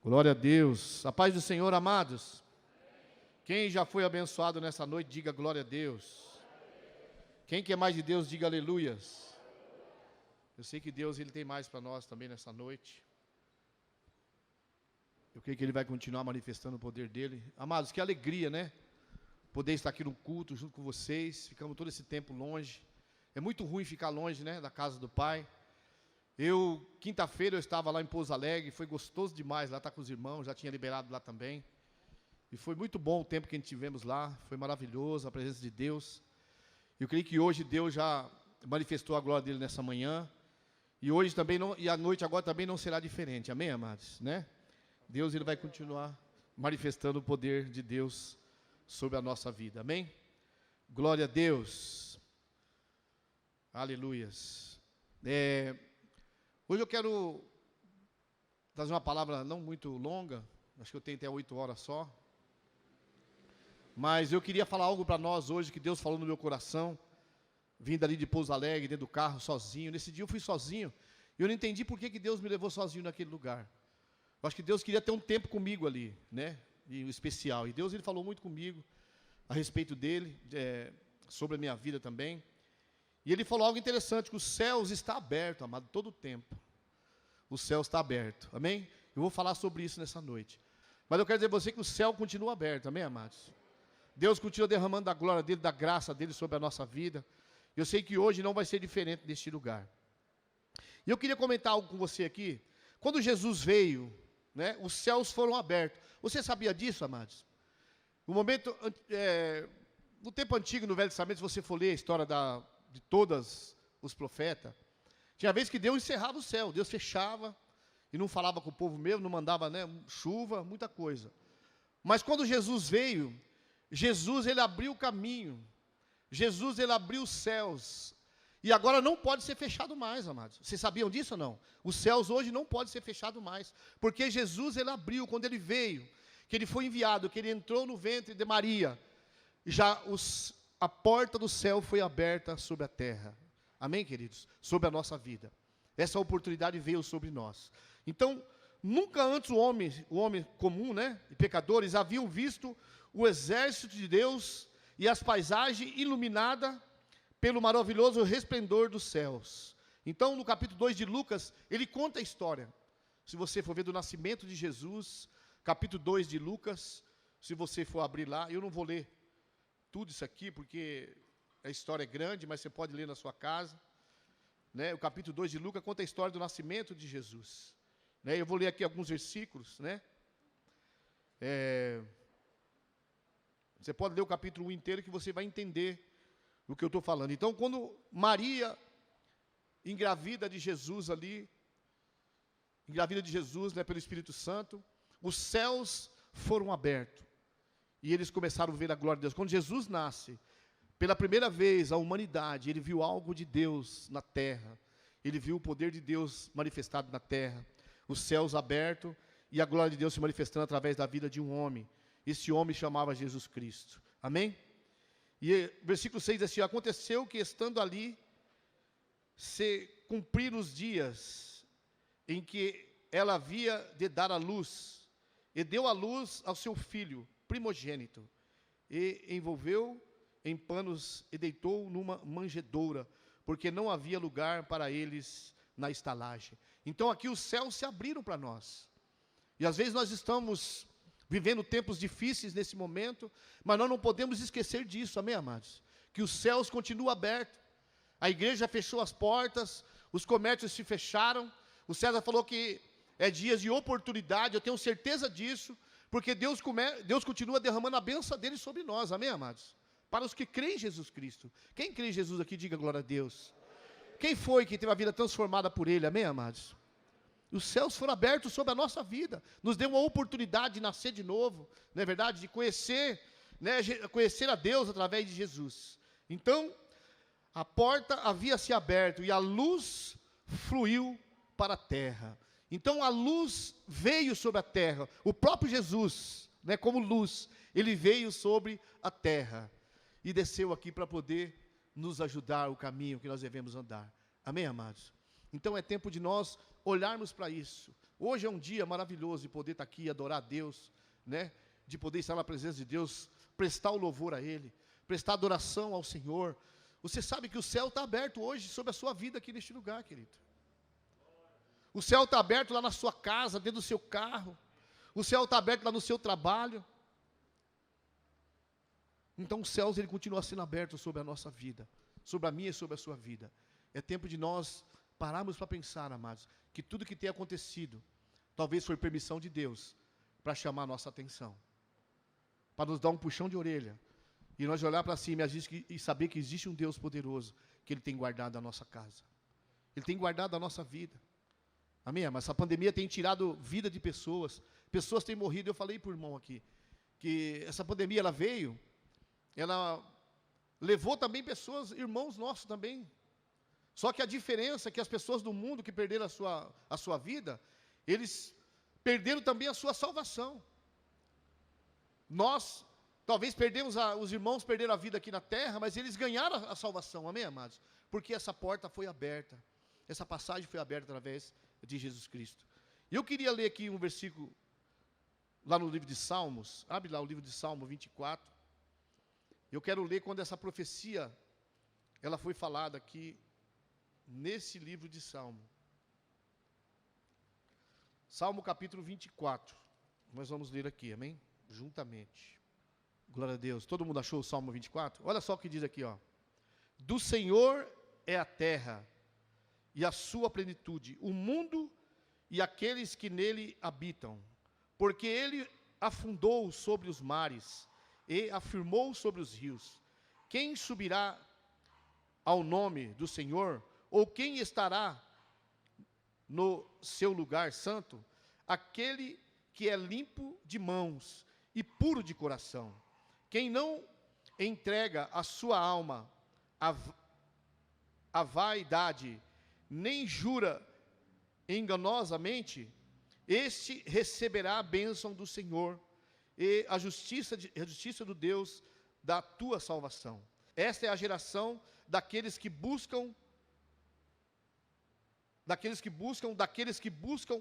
Glória a Deus. A paz do Senhor, amados. Quem já foi abençoado nessa noite, diga glória a Deus. Quem quer mais de Deus, diga aleluias. Eu sei que Deus ele tem mais para nós também nessa noite. Eu creio que Ele vai continuar manifestando o poder dEle. Amados, que alegria, né? Poder estar aqui no culto junto com vocês. Ficamos todo esse tempo longe. É muito ruim ficar longe, né? Da casa do Pai. Quinta-feira eu estava lá em Pouso Alegre. Foi gostoso demais lá estar com os irmãos. Já tinha liberado lá também. E foi muito bom o tempo que a gente tivemos lá. Foi maravilhoso a presença de Deus. Eu creio que hoje Deus já manifestou a glória dEle nessa manhã. E hoje também não, e a noite agora também não será diferente. Amém, amados? Né? Deus ele vai continuar manifestando o poder de Deus sobre a nossa vida. Amém? Glória a Deus. Aleluias. Hoje eu quero trazer uma palavra não muito longa. Acho que eu tenho até 8 horas só. Mas eu queria falar algo para nós hoje que Deus falou no meu coração. Vindo ali de Pouso Alegre, dentro do carro, sozinho. Nesse dia eu fui sozinho. E eu não entendi por que Deus me levou sozinho naquele lugar. Eu acho que Deus queria ter um tempo comigo ali, né? E especial. E Deus ele falou muito comigo a respeito dele, sobre a minha vida também. E ele falou algo interessante, que os céus estão abertos, amado, todo o tempo. O céu está aberto, amém? Eu vou falar sobre isso nessa noite. Mas eu quero dizer a você que o céu continua aberto, amém, amados? Deus continua derramando da glória dele, da graça dele sobre a nossa vida. Eu sei que hoje não vai ser diferente deste lugar. E eu queria comentar algo com você aqui. Quando Jesus veio, né, os céus foram abertos. Você sabia disso, amados? No tempo antigo, no Velho Testamento, se você for ler a história de todos os profetas, tinha vezes que Deus encerrava o céu, Deus fechava e não falava com o povo mesmo, não mandava, né, chuva, muita coisa. Mas quando Jesus veio, Jesus ele abriu o caminho, Jesus ele abriu os céus. E agora não pode ser fechado mais, amados. Vocês sabiam disso ou não? Os céus hoje não podem ser fechados mais. Porque Jesus, ele abriu, quando ele veio, que ele foi enviado, que ele entrou no ventre de Maria, a porta do céu foi aberta sobre a terra. Amém, queridos? Sobre a nossa vida. Essa oportunidade veio sobre nós. Então, nunca antes o homem comum, né, e pecadores, haviam visto o exército de Deus e as paisagens iluminadas pelo maravilhoso resplendor dos céus. Então, no capítulo 2 de Lucas, ele conta a história. Se você for ver do nascimento de Jesus, capítulo 2 de Lucas, se você for abrir lá, eu não vou ler tudo isso aqui, porque a história é grande, mas você pode ler na sua casa. Né? O capítulo 2 de Lucas conta a história do nascimento de Jesus. Né? Eu vou ler aqui alguns versículos. Né? Você pode ler o capítulo 1 inteiro que você vai entender o que eu estou falando. Então, quando Maria engravida de Jesus ali, né, pelo Espírito Santo, os céus foram abertos. E eles começaram a ver a glória de Deus. Quando Jesus nasce, pela primeira vez, a humanidade, ele viu algo de Deus na terra. Ele viu o poder de Deus manifestado na terra. Os céus abertos e a glória de Deus se manifestando através da vida de um homem. Esse homem chamava Jesus Cristo. Amém? E versículo 6 diz assim: aconteceu que estando ali, se cumpriram os dias em que ela havia de dar à luz, e deu à luz ao seu filho primogênito, e envolveu em panos e deitou numa manjedoura, porque não havia lugar para eles na estalagem. Então aqui os céus se abriram para nós. E às vezes nós estamos vivendo tempos difíceis nesse momento, mas nós não podemos esquecer disso, amém, amados? Que os céus continuam abertos, a igreja fechou as portas, os comércios se fecharam, o César falou que é dias de oportunidade, eu tenho certeza disso, porque Deus continua derramando a bênção dele sobre nós, amém, amados? Para os que creem em Jesus Cristo. Quem crê em Jesus aqui, diga glória a Deus. Quem foi que teve a vida transformada por ele, amém, amados? Os céus foram abertos sobre a nossa vida, nos deu uma oportunidade de nascer de novo, não é verdade? De conhecer, né, conhecer a Deus através de Jesus. Então, a porta havia se aberto e a luz fluiu para a terra. Então, a luz veio sobre a terra. O próprio Jesus, né, como luz, ele veio sobre a terra e desceu aqui para poder nos ajudar o caminho que nós devemos andar. Amém, amados? Então é tempo de nós olharmos para isso. Hoje é um dia maravilhoso de poder estar aqui e adorar a Deus, né? De poder estar na presença de Deus, prestar o louvor a Ele, prestar adoração ao Senhor. Você sabe que o céu está aberto hoje sobre a sua vida aqui neste lugar, querido. O céu está aberto lá na sua casa, dentro do seu carro. O céu está aberto lá no seu trabalho. Então os céus, ele continua sendo aberto sobre a nossa vida, sobre a minha e sobre a sua vida. É tempo de nós pararmos para pensar, amados, que tudo que tem acontecido, talvez foi permissão de Deus, para chamar a nossa atenção, para nos dar um puxão de orelha, e nós olhar para cima e saber que existe um Deus poderoso, que Ele tem guardado a nossa casa, Ele tem guardado a nossa vida. Amém? Mas essa pandemia tem tirado vida de pessoas, pessoas têm morrido. Eu falei para o irmão aqui, que essa pandemia ela veio, ela levou também pessoas, irmãos nossos também. Só que a diferença é que as pessoas do mundo que perderam a sua vida, eles perderam também a sua salvação. Nós, talvez os irmãos perderam a vida aqui na terra, mas eles ganharam a salvação, amém, amados? Porque essa porta foi aberta, essa passagem foi aberta através de Jesus Cristo. E eu queria ler aqui um versículo, lá no livro de Salmos, abre lá o livro de Salmo 24, eu quero ler quando essa profecia, ela foi falada aqui, nesse livro de Salmo. Salmo capítulo 24. Nós vamos ler aqui, amém? Juntamente. Glória a Deus. Todo mundo achou o Salmo 24? Olha só o que diz aqui, ó. Do Senhor é a terra e a sua plenitude, o mundo e aqueles que nele habitam. Porque ele afundou sobre os mares e afirmou sobre os rios. Quem subirá ao nome do Senhor? Ou quem estará no seu lugar santo? Aquele que é limpo de mãos e puro de coração. Quem não entrega a sua alma à vaidade, nem jura enganosamente, este receberá a bênção do Senhor e a justiça do Deus da tua salvação. Esta é a geração daqueles que buscam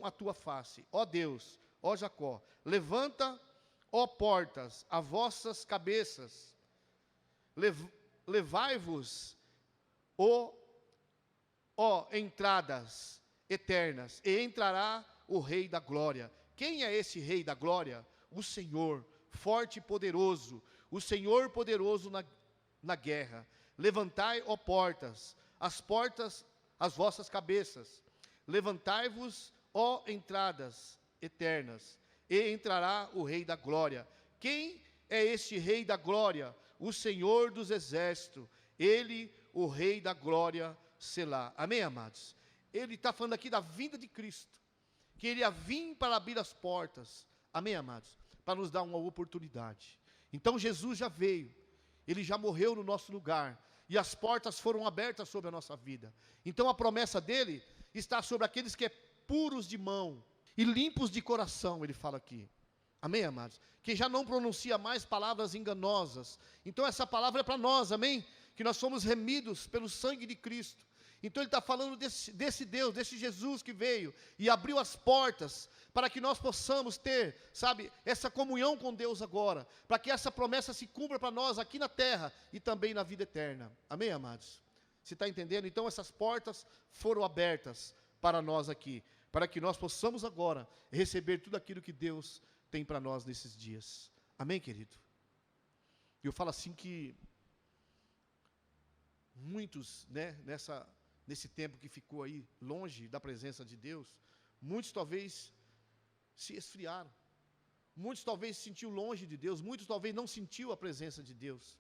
a tua face. Ó Deus, ó Jacó, levanta, ó portas, as vossas cabeças, levai-vos, ó entradas eternas, e entrará o Rei da Glória. Quem é esse Rei da Glória? O Senhor, forte e poderoso, o Senhor poderoso na guerra. Levantai, ó portas, as vossas cabeças, levantai-vos, ó entradas eternas, e entrará o Rei da Glória. Quem é este Rei da Glória? O Senhor dos Exércitos, Ele, o Rei da Glória, Selá. Amém, amados? Ele está falando aqui da vinda de Cristo, que Ele ia vir para abrir as portas, amém, amados? Para nos dar uma oportunidade. Então Jesus já veio, Ele já morreu no nosso lugar, e as portas foram abertas sobre a nossa vida. Então a promessa dele está sobre aqueles que é puros de mão e limpos de coração, ele fala aqui. Amém, amados? Que já não pronuncia mais palavras enganosas. Então essa palavra é para nós, amém? Que nós somos remidos pelo sangue de Cristo. Então ele está falando desse Deus, desse Jesus que veio e abriu as portas para que nós possamos ter, sabe, essa comunhão com Deus agora, para que essa promessa se cumpra para nós aqui na terra e também na vida eterna. Amém, amados? Você está entendendo? Então essas portas foram abertas para nós aqui, para que nós possamos agora receber tudo aquilo que Deus tem para nós nesses dias. Amém, querido? E eu falo assim que muitos, né, nesse tempo que ficou aí longe da presença de Deus, muitos talvez se esfriaram, muitos talvez se sentiu longe de Deus, muitos talvez não sentiu a presença de Deus,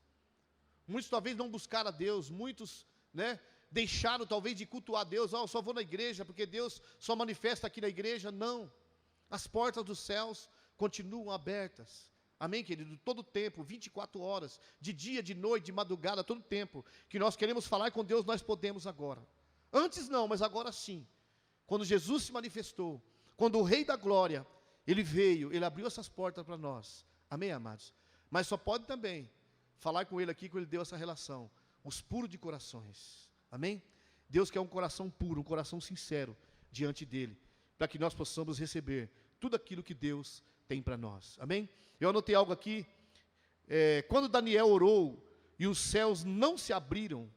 muitos talvez não buscaram a Deus, muitos, né, deixaram talvez de cultuar a Deus. Eu só vou na igreja porque Deus só manifesta aqui na igreja. Não, as portas dos céus continuam abertas, amém, querido? Todo tempo, 24 horas, de dia, de noite, de madrugada, todo tempo que nós queremos falar com Deus, nós podemos agora. Antes não, mas agora sim. Quando Jesus se manifestou, quando o Rei da Glória, Ele veio, Ele abriu essas portas para nós, amém, amados? Mas só pode também falar com Ele aqui, que Ele deu essa relação, os puros de corações, amém? Deus quer um coração puro, um coração sincero diante dEle, para que nós possamos receber tudo aquilo que Deus tem para nós. Amém? Eu anotei algo aqui. Quando Daniel orou e os céus não se abriram,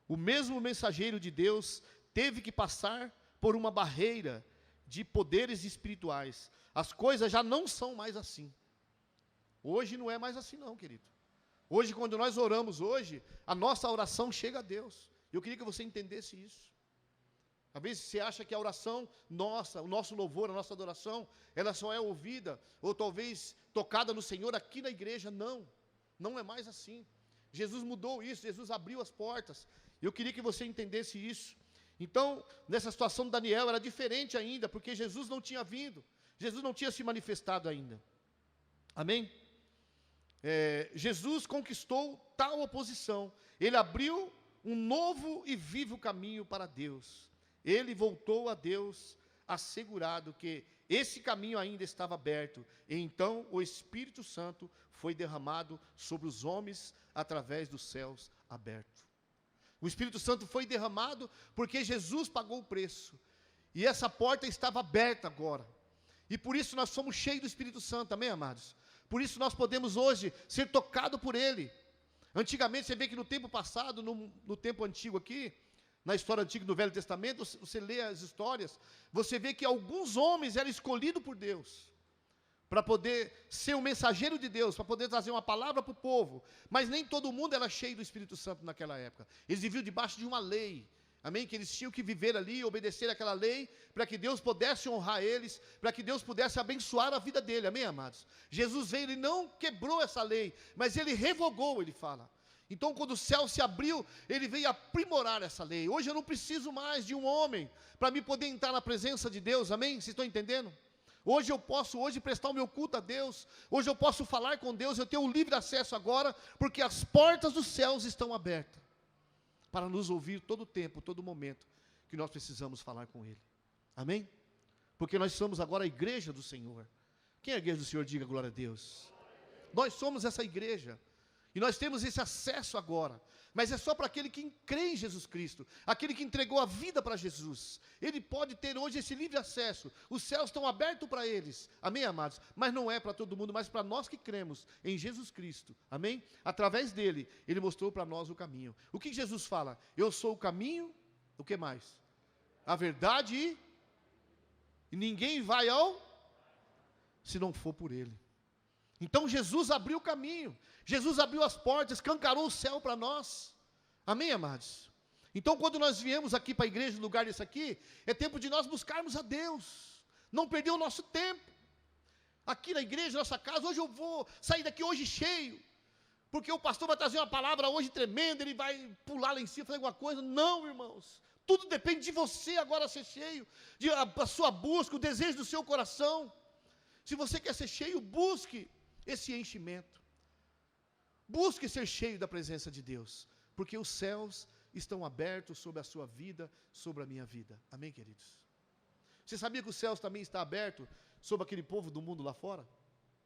o mesmo mensageiro de Deus teve que passar por uma barreira de poderes espirituais. As coisas já não são mais assim. Hoje não é mais assim não, querido. Hoje, quando nós oramos hoje, a nossa oração chega a Deus. Eu queria que você entendesse isso. Às vezes você acha que a oração nossa, o nosso louvor, a nossa adoração, ela só é ouvida, ou talvez tocada no Senhor aqui na igreja. Não, não é mais assim. Jesus mudou isso, Jesus abriu as portas. Eu queria que você entendesse isso. Então, nessa situação de Daniel, era diferente ainda, porque Jesus não tinha vindo, Jesus não tinha se manifestado ainda. Amém? Jesus conquistou tal oposição, ele abriu um novo e vivo caminho para Deus. Ele voltou a Deus assegurado que esse caminho ainda estava aberto, e então o Espírito Santo foi derramado sobre os homens através dos céus abertos. O Espírito Santo foi derramado porque Jesus pagou o preço, e essa porta estava aberta agora, e por isso nós somos cheios do Espírito Santo, amém, amados? Por isso nós podemos hoje ser tocados por Ele. Antigamente, você vê que no tempo passado, no tempo antigo aqui, na história antiga do Velho Testamento, você lê as histórias, você vê que alguns homens eram escolhidos por Deus, para poder ser um mensageiro de Deus, para poder trazer uma palavra para o povo, mas nem todo mundo era cheio do Espírito Santo naquela época. Eles viviam debaixo de uma lei, amém? Que eles tinham que viver ali, obedecer aquela lei, para que Deus pudesse honrar eles, para que Deus pudesse abençoar a vida dele, amém, amados? Jesus veio, ele não quebrou essa lei, mas ele revogou, ele fala. Então, quando o céu se abriu, ele veio aprimorar essa lei. Hoje eu não preciso mais de um homem para me poder entrar na presença de Deus, amém? Vocês estão entendendo? Hoje eu posso prestar o meu culto a Deus, hoje eu posso falar com Deus, eu tenho um livre acesso agora, porque as portas dos céus estão abertas, para nos ouvir todo o tempo, todo momento, que nós precisamos falar com Ele, amém? Porque nós somos agora a igreja do Senhor. Quem é a igreja do Senhor? Diga glória a Deus. Nós somos essa igreja, e nós temos esse acesso agora, mas é só para aquele que crê em Jesus Cristo, aquele que entregou a vida para Jesus. Ele pode ter hoje esse livre acesso, os céus estão abertos para eles, amém, amados? Mas não é para todo mundo, mas para nós que cremos em Jesus Cristo, amém? Através dele, ele mostrou para nós o caminho. O que Jesus fala? Eu sou o caminho, o que mais? A verdade e ninguém vai se não for por ele. Então Jesus abriu o caminho, Jesus abriu as portas, escancarou o céu para nós, amém, amados? Então, quando nós viemos aqui para a igreja, no lugar desse aqui, é tempo de nós buscarmos a Deus, não perder o nosso tempo, aqui na igreja, nossa casa. Hoje eu vou sair daqui hoje cheio, porque o pastor vai trazer uma palavra hoje tremenda, ele vai pular lá em cima, fazer alguma coisa. Não, irmãos, tudo depende de você agora ser cheio, a sua busca, o desejo do seu coração. Se você quer ser cheio, busque esse enchimento, busque ser cheio da presença de Deus, porque os céus estão abertos sobre a sua vida, sobre a minha vida, amém, queridos? Você sabia que os céus também estão abertos sobre aquele povo do mundo lá fora?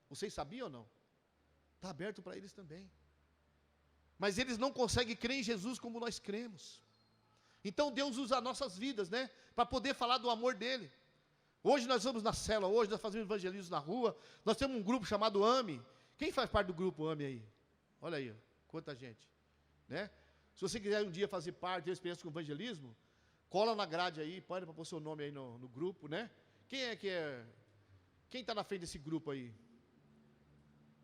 Vocês sabiam ou não? Está aberto para eles também, mas eles não conseguem crer em Jesus como nós cremos. Então Deus usa as nossas vidas, né, para poder falar do amor dele. Hoje nós vamos na célula, hoje nós fazemos evangelismo na rua, nós temos um grupo chamado AME. Quem faz parte do grupo AME aí? Olha aí, quanta gente, né? Se você quiser um dia fazer parte, ter experiência com evangelismo, cola na grade aí, pode pôr seu nome aí no grupo, né? Quem está na frente desse grupo aí?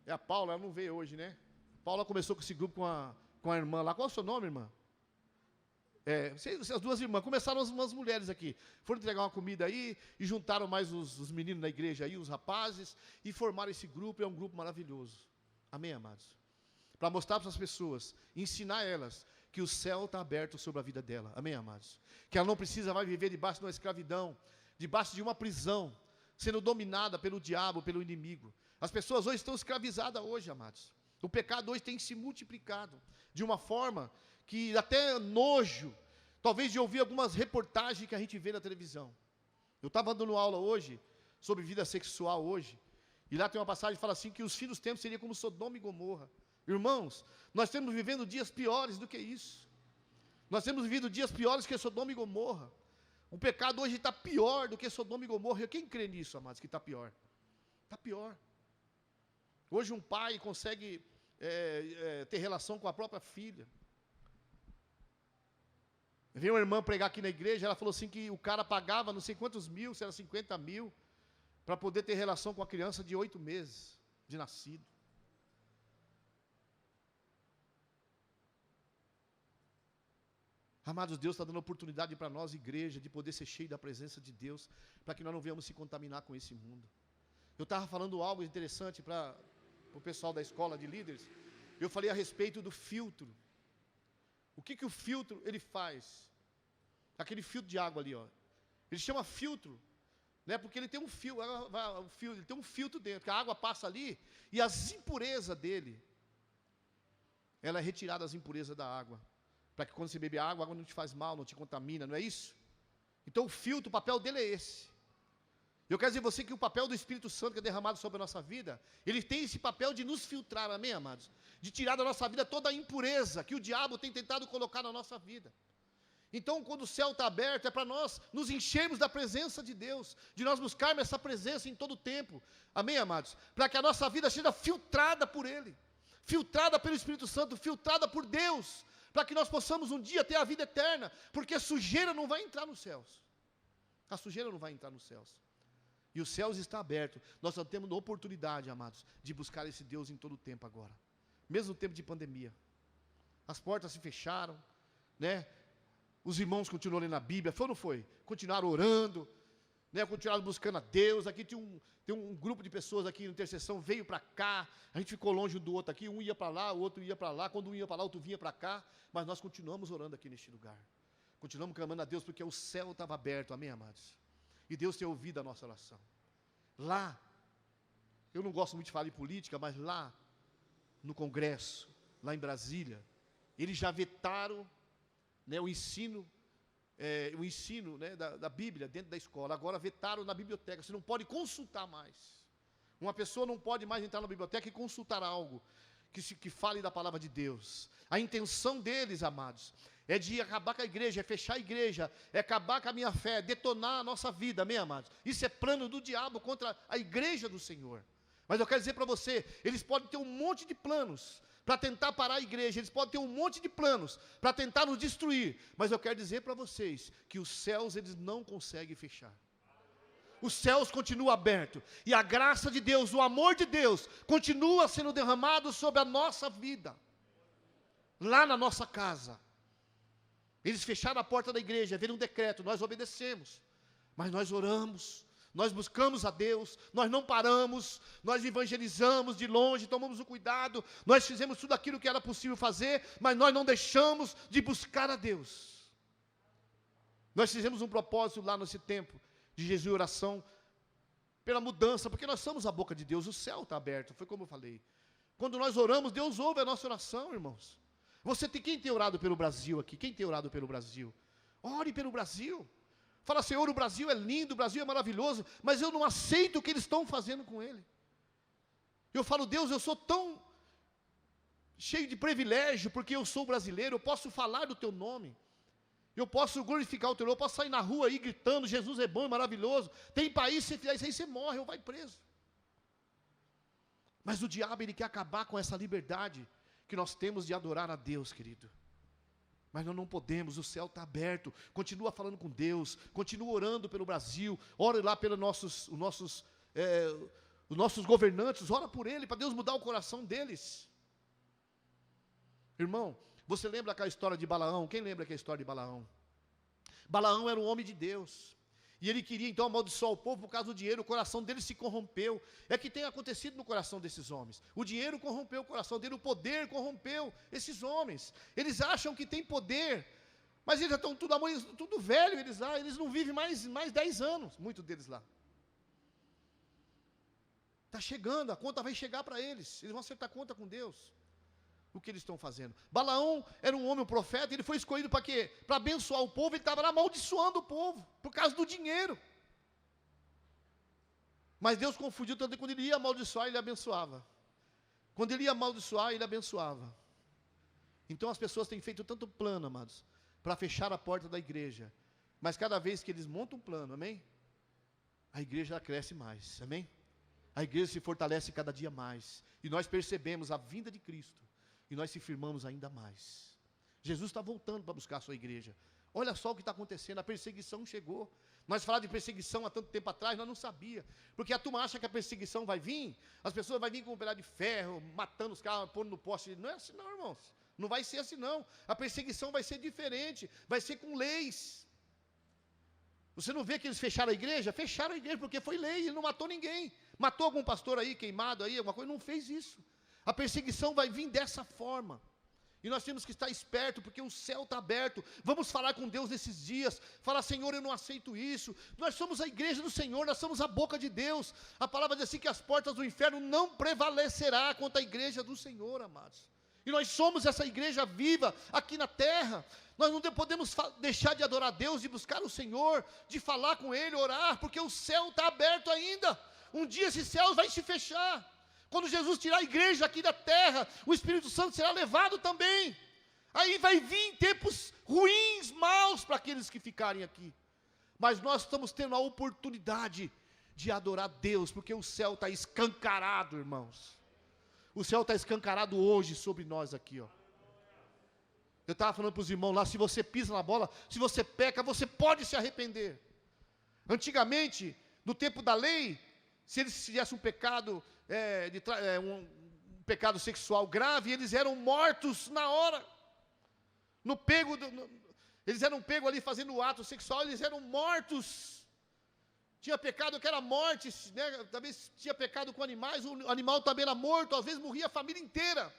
É a Paula, ela não veio hoje, né? A Paula começou com esse grupo com a irmã lá. Qual é o seu nome, irmã? As duas irmãs, começaram umas mulheres aqui, foram entregar uma comida aí, e juntaram mais os meninos da igreja aí, os rapazes, e formaram esse grupo. É um grupo maravilhoso, amém, amados? Para mostrar para as pessoas, ensinar elas, que o céu está aberto sobre a vida dela, amém, amados? Que ela não precisa mais viver debaixo de uma escravidão, debaixo de uma prisão, sendo dominada pelo diabo, pelo inimigo. As pessoas hoje estão escravizadas hoje, amados. O pecado hoje tem se multiplicado, de uma forma que até nojo, talvez de ouvir algumas reportagens que a gente vê na televisão. Eu estava dando aula hoje, sobre vida sexual hoje, e lá tem uma passagem que fala assim, que os fins dos tempos seriam como Sodoma e Gomorra. Irmãos, nós estamos vivendo dias piores do que isso. Nós temos vivido dias piores que Sodoma e Gomorra. O pecado hoje está pior do que Sodoma e Gomorra. E quem crê nisso, amados, que está pior? Está pior. Hoje um pai consegue ter relação com a própria filha. Veio uma irmã pregar aqui na igreja, ela falou assim que o cara pagava não sei quantos mil, se era 50 mil, para poder ter relação com a criança de 8 meses de nascido. Amados, Deus está dando oportunidade para nós, igreja, de poder ser cheio da presença de Deus, para que nós não venhamos se contaminar com esse mundo. Eu estava falando algo interessante para o pessoal da escola de líderes. Eu falei a respeito do filtro. O que o filtro ele faz? Aquele filtro de água ali, ó. Ele chama filtro, né? Porque ele tem um fio, ele tem um filtro dentro, que a água passa ali e as impurezas dele, ela é retirada as impurezas da água, para que quando você bebe a água não te faz mal, não te contamina, não é isso? Então o filtro, o papel dele é esse. Eu quero dizer a você que o papel do Espírito Santo que é derramado sobre a nossa vida, ele tem esse papel de nos filtrar, amém, amados? De tirar da nossa vida toda a impureza que o diabo tem tentado colocar na nossa vida. Então, quando o céu está aberto, é para nós nos enchermos da presença de Deus, de nós buscarmos essa presença em todo o tempo, amém, amados? Para que a nossa vida seja filtrada por Ele, filtrada pelo Espírito Santo, filtrada por Deus, para que nós possamos um dia ter a vida eterna, porque a sujeira não vai entrar nos céus. A sujeira não vai entrar nos céus. E os céus estão abertos. Nós só temos a oportunidade, amados, de buscar esse Deus em todo o tempo agora. Mesmo no tempo de pandemia. As portas se fecharam, né? Os irmãos continuaram lendo a Bíblia, foi ou não foi? Continuaram orando, né? Continuaram buscando a Deus. Aqui tem um grupo de pessoas aqui, intercessão, veio para cá. A gente ficou longe um do outro aqui, um ia para lá, o outro ia para lá. Quando um ia para lá, o outro vinha para cá. Mas nós continuamos orando aqui neste lugar. Continuamos clamando a Deus, porque o céu estava aberto, amém, amados? E Deus tem ouvido a nossa oração. Lá, eu não gosto muito de falar de política, mas lá, no Congresso, lá em Brasília, eles já vetaram, né, o ensino né, da Bíblia dentro da escola. Agora vetaram na biblioteca, você não pode consultar mais. Uma pessoa não pode mais entrar na biblioteca e consultar algo que fale da palavra de Deus. A intenção deles, amados, é de acabar com a igreja, é fechar a igreja, é acabar com a minha fé, é detonar a nossa vida, amém, amados? Isso é plano do diabo contra a igreja do Senhor. Mas eu quero dizer para você, eles podem ter um monte de planos para tentar parar a igreja, eles podem ter um monte de planos para tentar nos destruir, mas eu quero dizer para vocês que os céus eles não conseguem fechar. Os céus continuam abertos, e a graça de Deus, o amor de Deus, continua sendo derramado sobre a nossa vida, lá na nossa casa. Eles fecharam a porta da igreja, veio um decreto, nós obedecemos, mas nós oramos, nós buscamos a Deus, nós não paramos, nós evangelizamos de longe, tomamos o cuidado, nós fizemos tudo aquilo que era possível fazer, mas nós não deixamos de buscar a Deus. Nós fizemos um propósito lá nesse tempo, de jejum e oração, pela mudança, porque nós somos a boca de Deus, o céu está aberto, foi como eu falei. Quando nós oramos, Deus ouve a nossa oração, irmãos. Quem tem orado pelo Brasil aqui? Quem tem orado pelo Brasil? Ore pelo Brasil. Fala, Senhor, o Brasil é lindo, o Brasil é maravilhoso, mas eu não aceito o que eles estão fazendo com ele. Eu falo, Deus, eu sou tão cheio de privilégio, porque eu sou brasileiro, eu posso falar do teu nome, eu posso glorificar o teu nome, eu posso sair na rua aí gritando, Jesus é bom e maravilhoso. Tem país, se você fizer isso aí, você morre ou vai preso. Mas o diabo, ele quer acabar com essa liberdade que nós temos de adorar a Deus, querido. Mas nós não podemos, o céu está aberto, continua falando com Deus, continua orando pelo Brasil, ore lá pelos os nossos governantes, ora por ele, para Deus mudar o coração deles. Irmão, você lembra aquela história de Balaão? Quem lembra aquela história de Balaão? Balaão era um homem de Deus, e ele queria então amaldiçoar o povo por causa do dinheiro, o coração dele se corrompeu. É que tem acontecido no coração desses homens. O dinheiro corrompeu o coração dele, o poder corrompeu esses homens. Eles acham que tem poder, mas eles já estão tudo velho, eles não vivem mais 10 anos, muitos deles lá. Está chegando, a conta vai chegar para eles vão acertar conta com Deus. O que eles estão fazendo? Balaão era um homem, um profeta, ele foi escolhido para quê? Para abençoar o povo, ele estava lá amaldiçoando o povo, por causa do dinheiro. Mas Deus confundiu tanto que quando ele ia amaldiçoar, ele abençoava. Quando ele ia amaldiçoar, ele abençoava. Então as pessoas têm feito tanto plano, amados, para fechar a porta da igreja. Mas cada vez que eles montam um plano, amém? A igreja cresce mais, amém? A igreja se fortalece cada dia mais. E nós percebemos a vinda de Cristo. E nós se firmamos ainda mais. Jesus está voltando para buscar a sua igreja. Olha só o que está acontecendo, a perseguição chegou. Nós falávamos de perseguição há tanto tempo atrás, nós não sabíamos. Porque a turma acha que a perseguição vai vir, as pessoas vão vir com um pedaço de ferro, matando os caras, pondo no poste. Não é assim não, irmãos. Não vai ser assim não. A perseguição vai ser diferente, vai ser com leis. Você não vê que eles fecharam a igreja? Fecharam a igreja porque foi lei, ele não matou ninguém. Matou algum pastor aí, queimado aí, alguma coisa? Não fez isso. A perseguição vai vir dessa forma. E nós temos que estar esperto, porque o céu está aberto. Vamos falar com Deus nesses dias. Falar, Senhor, eu não aceito isso. Nós somos a igreja do Senhor, nós somos a boca de Deus. A palavra diz assim que as portas do inferno não prevalecerá contra a igreja do Senhor, amados. E nós somos essa igreja viva aqui na terra. Nós não podemos deixar de adorar a Deus, de buscar o Senhor, de falar com Ele, orar, porque o céu está aberto ainda. Um dia esse céu vai se fechar. Quando Jesus tirar a igreja aqui da terra, o Espírito Santo será levado também. Aí vai vir tempos ruins, maus para aqueles que ficarem aqui. Mas nós estamos tendo a oportunidade de adorar Deus, porque o céu está escancarado, irmãos. O céu está escancarado hoje sobre nós aqui, ó. Eu estava falando para os irmãos lá, se você pisa na bola, se você peca, você pode se arrepender. Antigamente, no tempo da lei, se eles fizessem um pecado, um pecado sexual grave, eles eram mortos na hora. Eles eram pegos ali fazendo o ato sexual, eles eram mortos. Tinha pecado que era morte, né? Talvez tinha pecado com animais, o animal também era morto, às vezes morria a família inteira,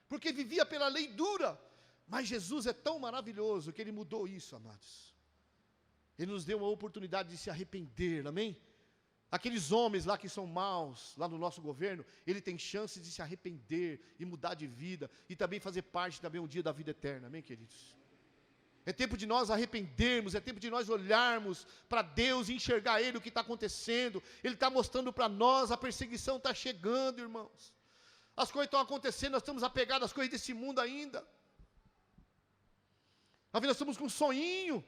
porque vivia pela lei dura. Mas Jesus é tão maravilhoso que Ele mudou isso, amados. Ele nos deu uma oportunidade de se arrepender, amém? Aqueles homens lá que são maus, lá no nosso governo, ele tem chance de se arrepender e mudar de vida, e também fazer parte também um dia da vida eterna, amém, queridos? É tempo de nós arrependermos, é tempo de nós olharmos para Deus e enxergar Ele, o que está acontecendo. Ele está mostrando para nós, a perseguição está chegando, irmãos. As coisas estão acontecendo, nós estamos apegados às coisas desse mundo ainda. Nós estamos com um sonhinho.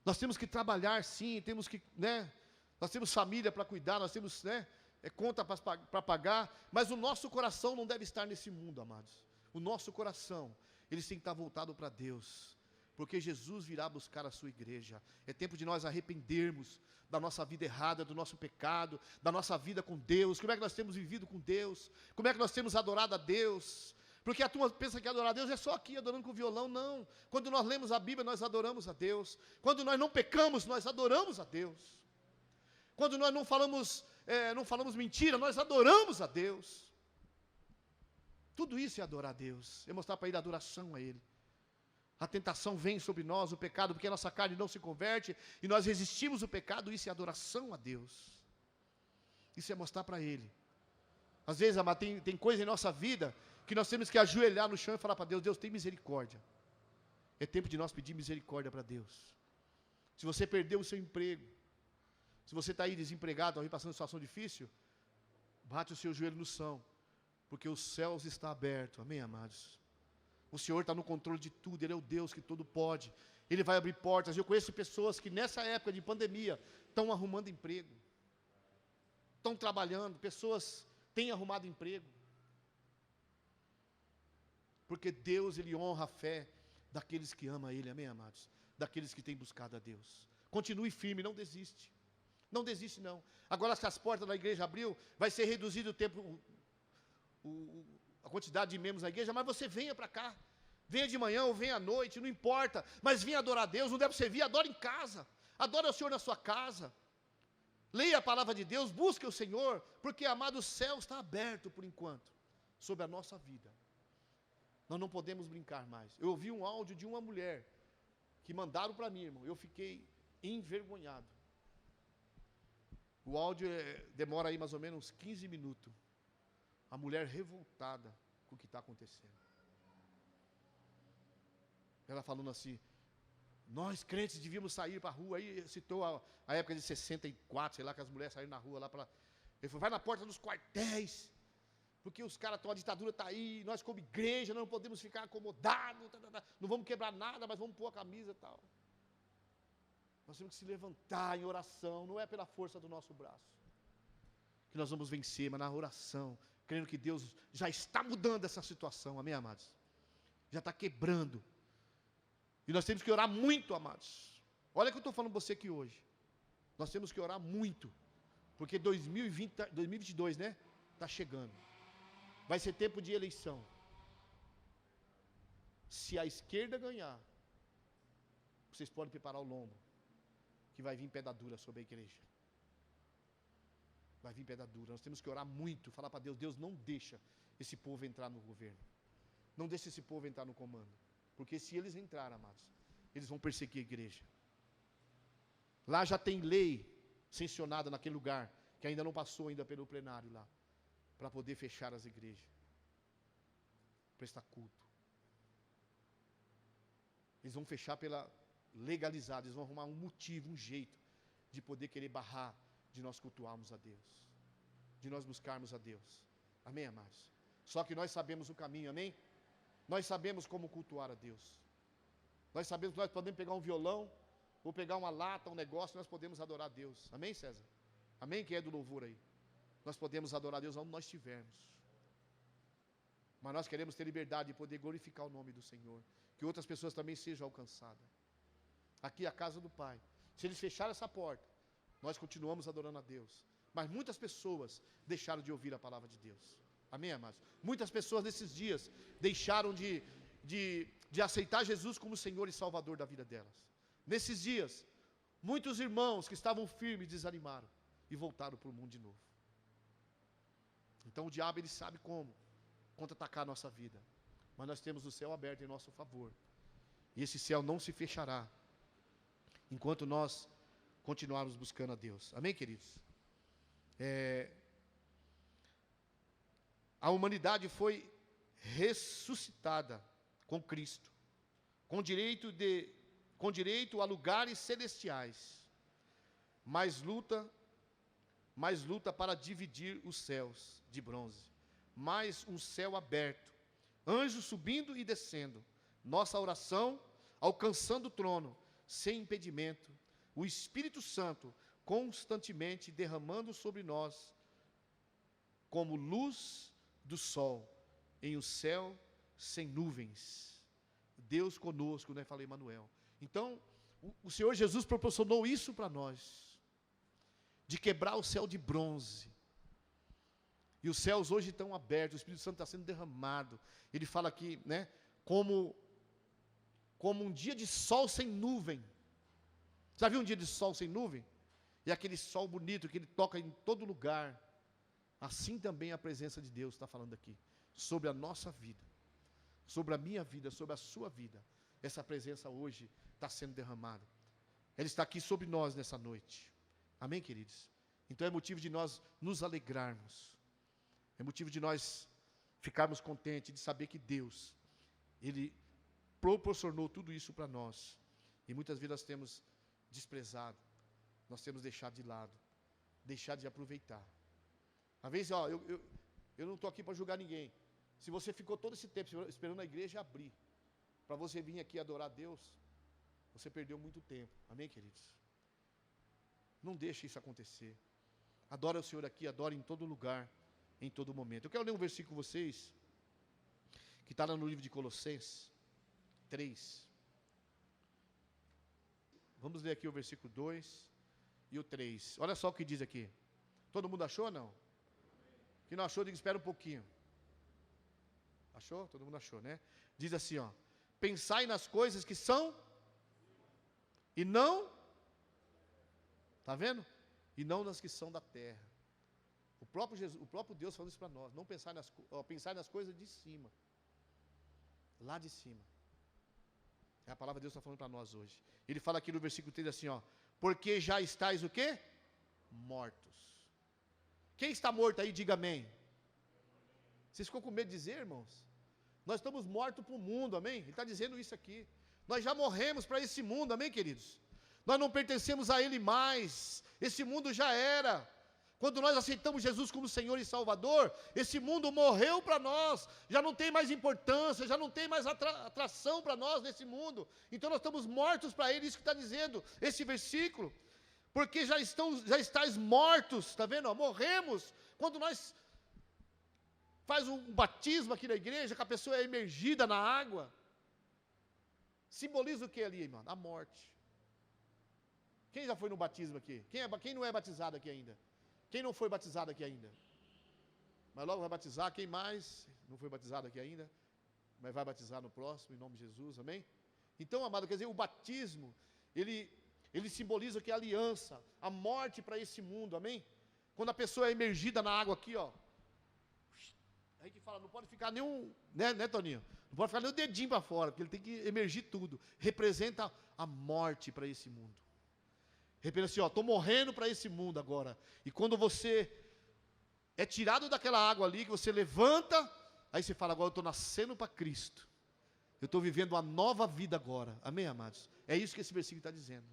Nós temos que trabalhar sim, temos que, né? Nós temos família para cuidar, nós temos, né, conta para pagar, mas o nosso coração não deve estar nesse mundo, amados. O nosso coração, ele tem que estar voltado para Deus, porque Jesus virá buscar a sua igreja. É tempo de nós arrependermos da nossa vida errada, do nosso pecado, da nossa vida com Deus. Como é que nós temos vivido com Deus? Como é que nós temos adorado a Deus? Porque a turma pensa que adorar a Deus é só aqui, adorando com violão. Não. Quando nós lemos a Bíblia, nós adoramos a Deus. Quando nós não pecamos, nós adoramos a Deus. Quando nós não falamos mentira, nós adoramos a Deus. Tudo isso é adorar a Deus, é mostrar para Ele a adoração a Ele. A tentação vem sobre nós, o pecado, porque a nossa carne não se converte, e nós resistimos o pecado, isso é adoração a Deus. Isso é mostrar para Ele. Às vezes, amado, tem coisa em nossa vida que nós temos que ajoelhar no chão e falar para Deus, Deus tem misericórdia. É tempo de nós pedir misericórdia para Deus. Se você perdeu o seu emprego, se você está aí desempregado, aí passando situação difícil, bate o seu joelho no chão, porque os céus estão abertos, amém, amados? O Senhor está no controle de tudo, Ele é o Deus que todo pode, Ele vai abrir portas. Eu conheço pessoas que nessa época de pandemia, estão arrumando emprego, estão trabalhando, pessoas têm arrumado emprego, porque Deus, Ele honra a fé daqueles que amam a Ele, amém, amados? Daqueles que têm buscado a Deus. Continue firme, não desiste. Não desiste não. Agora se as portas da igreja abriu, vai ser reduzido o tempo, a quantidade de membros na igreja, mas você venha para cá. Venha de manhã ou venha à noite, não importa. Mas venha adorar a Deus, não deve servir, adore em casa. Adore ao Senhor na sua casa. Leia a palavra de Deus, busque o Senhor, porque, amado, o céu está aberto por enquanto, sobre a nossa vida. Nós não podemos brincar mais. Eu ouvi um áudio de uma mulher, que mandaram para mim, irmão, eu fiquei envergonhado. O áudio demora aí mais ou menos uns 15 minutos. A mulher revoltada com o que está acontecendo. Ela falando assim, nós crentes devíamos sair para a rua. Aí citou a época de 64, sei lá, que as mulheres saíram na rua lá para... Ele falou, vai na porta dos quartéis. porque os caras estão, a ditadura está aí, nós como igreja não podemos ficar acomodados, não vamos quebrar nada, mas vamos pôr a camisa e tal. Nós temos que se levantar em oração, não é pela força do nosso braço que nós vamos vencer, mas na oração, crendo que Deus já está mudando essa situação, amém, amados? Já está quebrando, e nós temos que orar muito, amados. Olha o que eu estou falando para você aqui hoje, nós temos que orar muito, porque 2022, né, está chegando, vai ser tempo de eleição. Se a esquerda ganhar, vocês podem preparar o lombo, que vai vir pedra dura sobre a igreja. Vai vir pedra dura. Nós temos que orar muito, falar para Deus, Deus, não deixa esse povo entrar no governo. Não deixa esse povo entrar no comando. Porque se eles entrarem, amados, eles vão perseguir a igreja. Lá já tem lei sancionada naquele lugar, que ainda não passou ainda pelo plenário lá, para poder fechar as igrejas. Prestar culto. Eles vão fechar pela legalizada, eles vão arrumar um motivo, um jeito de poder querer barrar de nós cultuarmos a Deus, de nós buscarmos a Deus, amém, amados? Só que nós sabemos o caminho, amém? Nós sabemos como cultuar a Deus, nós sabemos que nós podemos pegar um violão, ou pegar uma lata, um negócio, nós podemos adorar a Deus, amém, César? Amém, que é do louvor aí, nós podemos adorar a Deus onde nós estivermos, mas nós queremos ter liberdade de poder glorificar o nome do Senhor, que outras pessoas também sejam alcançadas. Aqui é a casa do Pai, se eles fecharem essa porta, nós continuamos adorando a Deus, mas muitas pessoas deixaram de ouvir a palavra de Deus, amém, amados? Muitas pessoas nesses dias deixaram de aceitar Jesus como Senhor e Salvador da vida delas. Nesses dias, muitos irmãos que estavam firmes desanimaram e voltaram para o mundo de novo. Então o diabo, ele sabe como contra-atacar a nossa vida, mas nós temos o céu aberto em nosso favor, e esse céu não se fechará enquanto nós continuarmos buscando a Deus, amém, queridos? A humanidade foi ressuscitada com Cristo, com direito a lugares celestiais, mas luta para dividir os céus de bronze, mais um céu aberto, anjos subindo e descendo, nossa oração alcançando o trono, sem impedimento, o Espírito Santo constantemente derramando sobre nós, como luz do sol, em um céu sem nuvens, Deus conosco, né? Falei Emmanuel. Então, o Senhor Jesus proporcionou isso para nós, de quebrar o céu de bronze, e os céus hoje estão abertos, o Espírito Santo está sendo derramado, ele fala aqui, né, como um dia de sol sem nuvem. Já viu um dia de sol sem nuvem? E aquele sol bonito que ele toca em todo lugar. Assim também a presença de Deus está falando aqui, sobre a nossa vida, sobre a minha vida, sobre a sua vida. Essa presença hoje está sendo derramada. Ele está aqui sobre nós nessa noite. Amém, queridos? Então é motivo de nós nos alegrarmos. É motivo de nós ficarmos contentes de saber que Deus, Ele proporcionou tudo isso para nós. E muitas vezes nós temos desprezado, nós temos deixado de lado, deixado de aproveitar. Às vezes, eu não estou aqui para julgar ninguém. Se você ficou todo esse tempo esperando a igreja abrir, para você vir aqui adorar a Deus, você perdeu muito tempo. Amém, queridos? Não deixe isso acontecer. Adora o Senhor aqui, adora em todo lugar, em todo momento. Eu quero ler um versículo com vocês, que está lá no livro de Colossenses 3. Vamos ler aqui o versículo 2 e o 3. Olha só o que diz aqui. Todo mundo achou ou não? Quem não achou, diga, espera um pouquinho. Achou? Todo mundo achou, né? Diz assim, ó: pensai nas coisas que são e não, tá vendo? E não nas que são da terra. O próprio Deus falou isso para nós. Não pensar pensar nas coisas de cima, lá de cima. É a palavra de Deus está falando para nós hoje. Ele fala aqui no versículo 3 assim, ó: porque já estáis o quê? Mortos. Quem está morto aí, diga amém. Vocês ficam com medo de dizer, irmãos? Nós estamos mortos para o mundo, amém? Ele está dizendo isso aqui. Nós já morremos para esse mundo, amém, queridos? Nós não pertencemos a ele mais. Esse mundo já era. Quando nós aceitamos Jesus como Senhor e Salvador, esse mundo morreu para nós, já não tem mais importância, já não tem mais atração para nós nesse mundo. Então nós estamos mortos para Ele, isso que está dizendo esse versículo. Porque já estáis mortos, está vendo? Morremos. Quando nós faz um batismo aqui na igreja, que a pessoa é emergida na água, simboliza o que ali, irmão? A morte. Quem já foi no batismo aqui? Quem não é batizado aqui ainda? Quem não foi batizado aqui ainda? Mas logo vai batizar. Quem mais não foi batizado aqui ainda? Mas vai batizar no próximo, em nome de Jesus, amém? Então, amado, quer dizer, o batismo, ele simboliza que a aliança, a morte para esse mundo, amém? Quando a pessoa é emergida na água aqui, ó, aí que fala, não pode ficar nenhum, né, Toninho? Não pode ficar nem o dedinho para fora, porque ele tem que emergir tudo. Representa a morte para esse mundo. Representa assim, ó, estou morrendo para esse mundo agora. E quando você é tirado daquela água ali, que você levanta, aí você fala, agora eu estou nascendo para Cristo. Eu estou vivendo uma nova vida agora. Amém, amados? É isso que esse versículo está dizendo.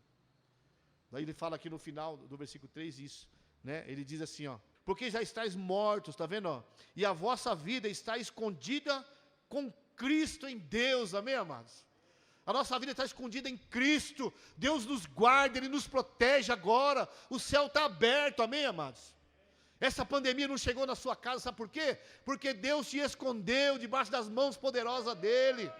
Daí ele fala aqui no final do versículo 3 isso, né? Ele diz assim, ó, porque já estáis mortos, está vendo, ó? E a vossa vida está escondida com Cristo em Deus, amém, amados? A nossa vida está escondida em Cristo, Deus nos guarda, Ele nos protege agora, o céu está aberto, amém, amados? Essa pandemia não chegou na sua casa, sabe por quê? Porque Deus te escondeu debaixo das mãos poderosas dEle,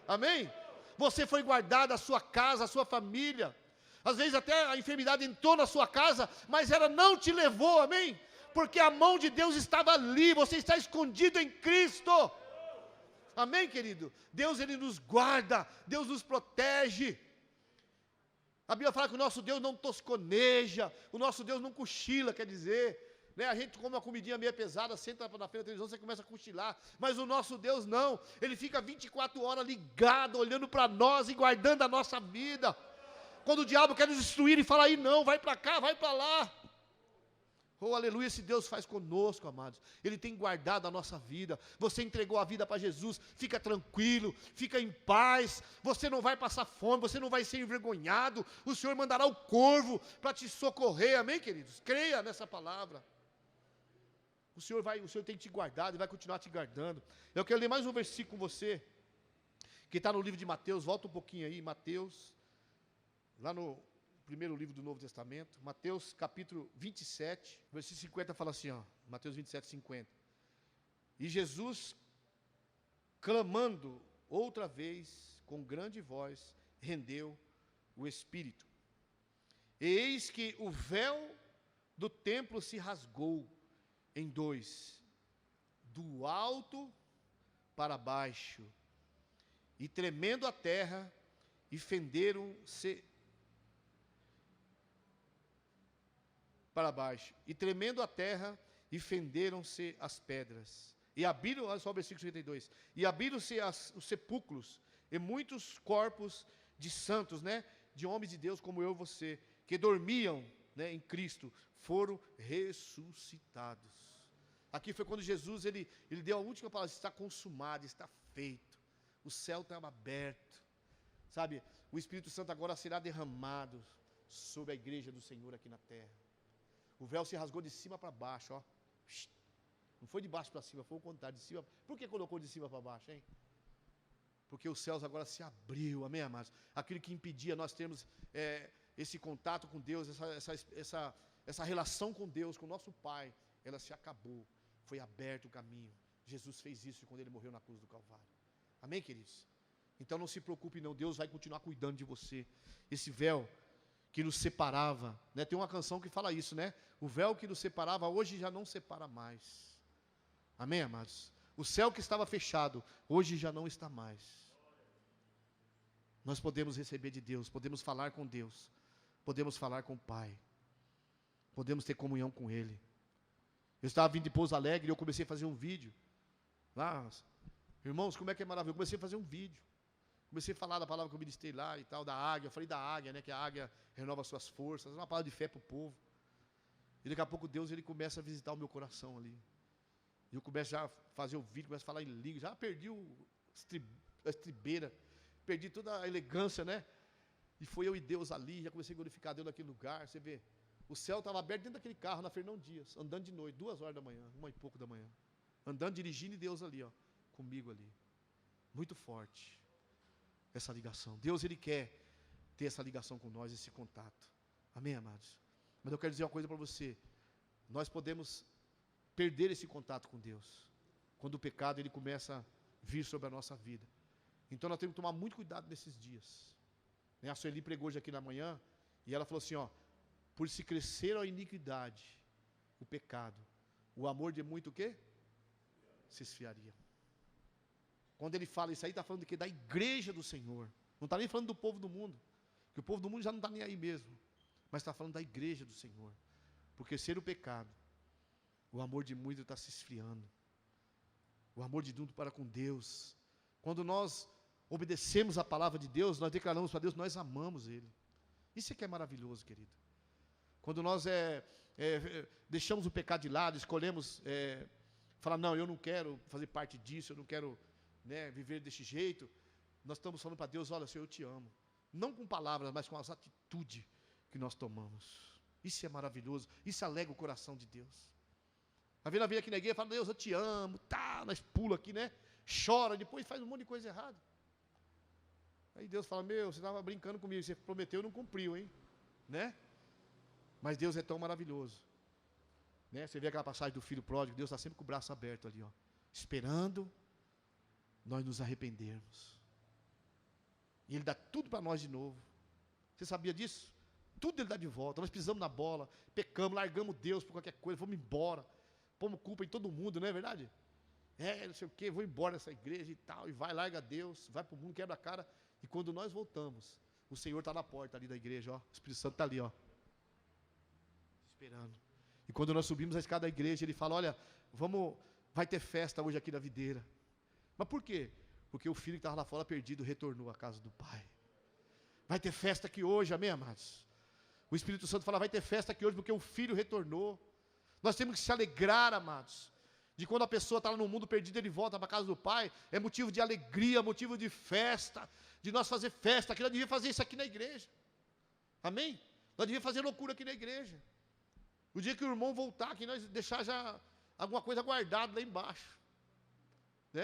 amém? Você foi guardado, a sua casa, a sua família, às vezes até a enfermidade entrou na sua casa, mas ela não te levou, amém? Porque a mão de Deus estava ali, você está escondido em Cristo, amém, querido? Deus, Ele nos guarda, Deus nos protege. A Bíblia fala que o nosso Deus não tosconeja, o nosso Deus não cochila, quer dizer, né? A gente come uma comidinha meio pesada, senta na frente da televisão, você começa a cochilar, mas o nosso Deus não, Ele fica 24 horas ligado, olhando para nós e guardando a nossa vida. Quando o diabo quer nos destruir e fala aí não, vai para cá, vai para lá. Oh, aleluia, esse Deus faz conosco, amados. Ele tem guardado a nossa vida. Você entregou a vida para Jesus, fica tranquilo, fica em paz. Você não vai passar fome, você não vai ser envergonhado. O Senhor mandará o corvo para te socorrer, amém, queridos? Creia nessa palavra. O Senhor tem te guardado e vai continuar te guardando. Eu quero ler mais um versículo com você, que está no livro de Mateus. Volta um pouquinho aí, Mateus, lá no primeiro livro do Novo Testamento, Mateus capítulo 27, versículo 50 fala assim, ó, Mateus 27, 50. E Jesus, clamando outra vez, com grande voz, rendeu o Espírito. E eis que o véu do templo se rasgou em dois, do alto para baixo, e tremendo a terra, e fenderam-se para baixo, e tremendo a terra, e fenderam-se as pedras, e abriram, olha só o versículo 52, e abriram-se os sepulcros, e muitos corpos de santos, né, de homens de Deus como eu e você, que dormiam, né, em Cristo, foram ressuscitados. Aqui foi quando Jesus, ele deu a última palavra, está consumado, está feito, o céu estava aberto, sabe, o Espírito Santo agora será derramado sobre a igreja do Senhor aqui na terra. O véu se rasgou de cima para baixo, ó. Não foi de baixo para cima, foi o contrário, de cima. Por que colocou de cima para baixo, hein? Porque os céus agora se abriu, amém, amados? Aquilo que impedia nós termos esse contato com Deus, essa relação com Deus, com o nosso Pai, ela se acabou. Foi aberto o caminho. Jesus fez isso quando Ele morreu na cruz do Calvário. Amém, queridos? Então não se preocupe não, Deus vai continuar cuidando de você. Esse véu que nos separava, né? Tem uma canção que fala isso, né? O véu que nos separava, hoje já não separa mais. Amém, amados? O céu que estava fechado, hoje já não está mais. Nós podemos receber de Deus, podemos falar com Deus, podemos falar com o Pai, podemos ter comunhão com Ele. Eu estava vindo de Pouso Alegre e eu comecei a fazer um vídeo. Lá, irmãos, como é que é maravilhoso? Eu comecei a fazer um vídeo. Comecei a falar da palavra que eu ministrei lá e tal, da águia. Eu falei da águia, né? Que a águia renova suas forças. É uma palavra de fé para o povo. E daqui a pouco Deus, Ele começa a visitar o meu coração ali. E eu começo já a fazer o vídeo, começo a falar em língua. Já perdi a estribeira. Perdi toda a elegância, né? E foi eu e Deus ali. Já comecei a glorificar Deus naquele lugar. Você vê, O céu estava aberto dentro daquele carro, na Fernão Dias, andando de noite, 2 horas da manhã, 1h pouco da manhã. Andando, dirigindo, e Deus ali, ó, comigo ali. Muito forte essa ligação. Deus, Ele quer ter essa ligação com nós, esse contato. Amém, amados? Mas eu quero dizer uma coisa para você. Nós podemos perder esse contato com Deus quando o pecado ele começa a vir sobre a nossa vida. Então nós temos que tomar muito cuidado nesses dias. A Sueli pregou hoje aqui na manhã, e ela falou assim, ó, por se crescer a iniquidade, o pecado, o amor de muito o quê? Se esfriaria. Quando ele fala isso aí, está falando de quê? Da igreja do Senhor. Não está nem falando do povo do mundo, que o povo do mundo já não está nem aí mesmo, mas está falando da igreja do Senhor. Por crescer o pecado, o amor de muito está se esfriando. O amor de muito para com Deus. Quando nós obedecemos a palavra de Deus, nós declaramos para Deus, nós amamos Ele. Isso é que é maravilhoso, querido. Quando nós deixamos o pecado de lado, escolhemos falar, não, eu não quero fazer parte disso, eu não quero viver desse jeito, nós estamos falando para Deus, olha, Senhor, eu te amo. Não com palavras, mas com as atitudes que nós tomamos. Isso é maravilhoso, isso alegra o coração de Deus. Às vezes nós vem aqui na igreja e fala, Deus, eu te amo, tá, nós pula aqui, chora, depois faz um monte de coisa errada. Aí Deus fala, você estava brincando comigo, você prometeu e não cumpriu, hein? Mas Deus é tão maravilhoso. Você vê aquela passagem do filho pródigo, Deus está sempre com o braço aberto ali, ó, esperando nós nos arrependermos. E Ele dá tudo para nós de novo. Você sabia disso? Tudo Ele dá de volta. Nós pisamos na bola, pecamos, largamos Deus por qualquer coisa, vamos embora, pomos culpa em todo mundo, não é verdade? Não sei o que, vou embora dessa igreja e tal, e vai, larga Deus, vai para o mundo, quebra a cara, e quando nós voltamos, o Senhor está na porta ali da igreja, ó, o Espírito Santo está ali, ó, esperando. E quando nós subimos a escada da igreja, Ele fala, olha, vai ter festa hoje aqui na videira. Mas por quê? Porque o filho que estava lá fora perdido retornou à casa do Pai. Vai ter festa aqui hoje, amém, amados? O Espírito Santo fala, vai ter festa aqui hoje porque o filho retornou. Nós temos que se alegrar, amados, de quando a pessoa está lá no mundo perdido, ele volta para a casa do Pai, é motivo de alegria, motivo de festa, de nós fazer festa, que nós devíamos fazer isso aqui na igreja, amém? Nós devíamos fazer loucura aqui na igreja, o dia que o irmão voltar, que nós deixar já alguma coisa guardada lá embaixo,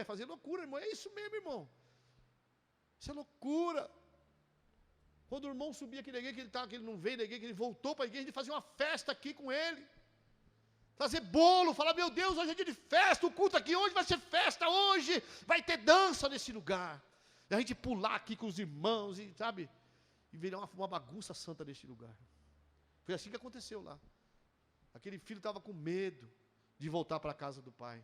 fazer loucura, irmão, é isso mesmo, irmão, isso é loucura. Quando o irmão subia aqui na igreja, que ele não veio na igreja, que ele voltou para a igreja, a gente fazia uma festa aqui com ele, fazer bolo, falar, meu Deus, hoje é dia de festa, o culto aqui hoje vai ser festa, hoje vai ter dança nesse lugar, e a gente pular aqui com os irmãos, e sabe, e virar uma bagunça santa nesse lugar. Foi assim que aconteceu lá. Aquele filho estava com medo de voltar para a casa do pai,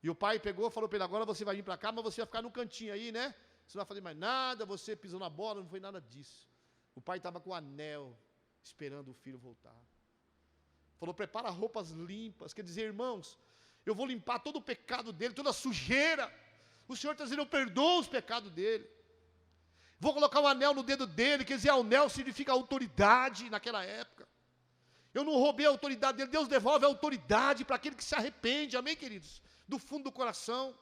e o pai pegou e falou para ele, agora você vai vir para cá, mas você vai ficar no cantinho aí, você não vai fazer mais nada, você pisou na bola, não foi nada disso. O pai estava com o anel, esperando o filho voltar. Falou, prepara roupas limpas, quer dizer, irmãos, eu vou limpar todo o pecado dele, toda a sujeira. O Senhor está dizendo, eu perdoo os pecados dele. Vou colocar um anel no dedo dele, quer dizer, o anel significa autoridade naquela época. Eu não roubei a autoridade dele, Deus devolve a autoridade para aquele que se arrepende, amém, queridos? Do fundo do coração.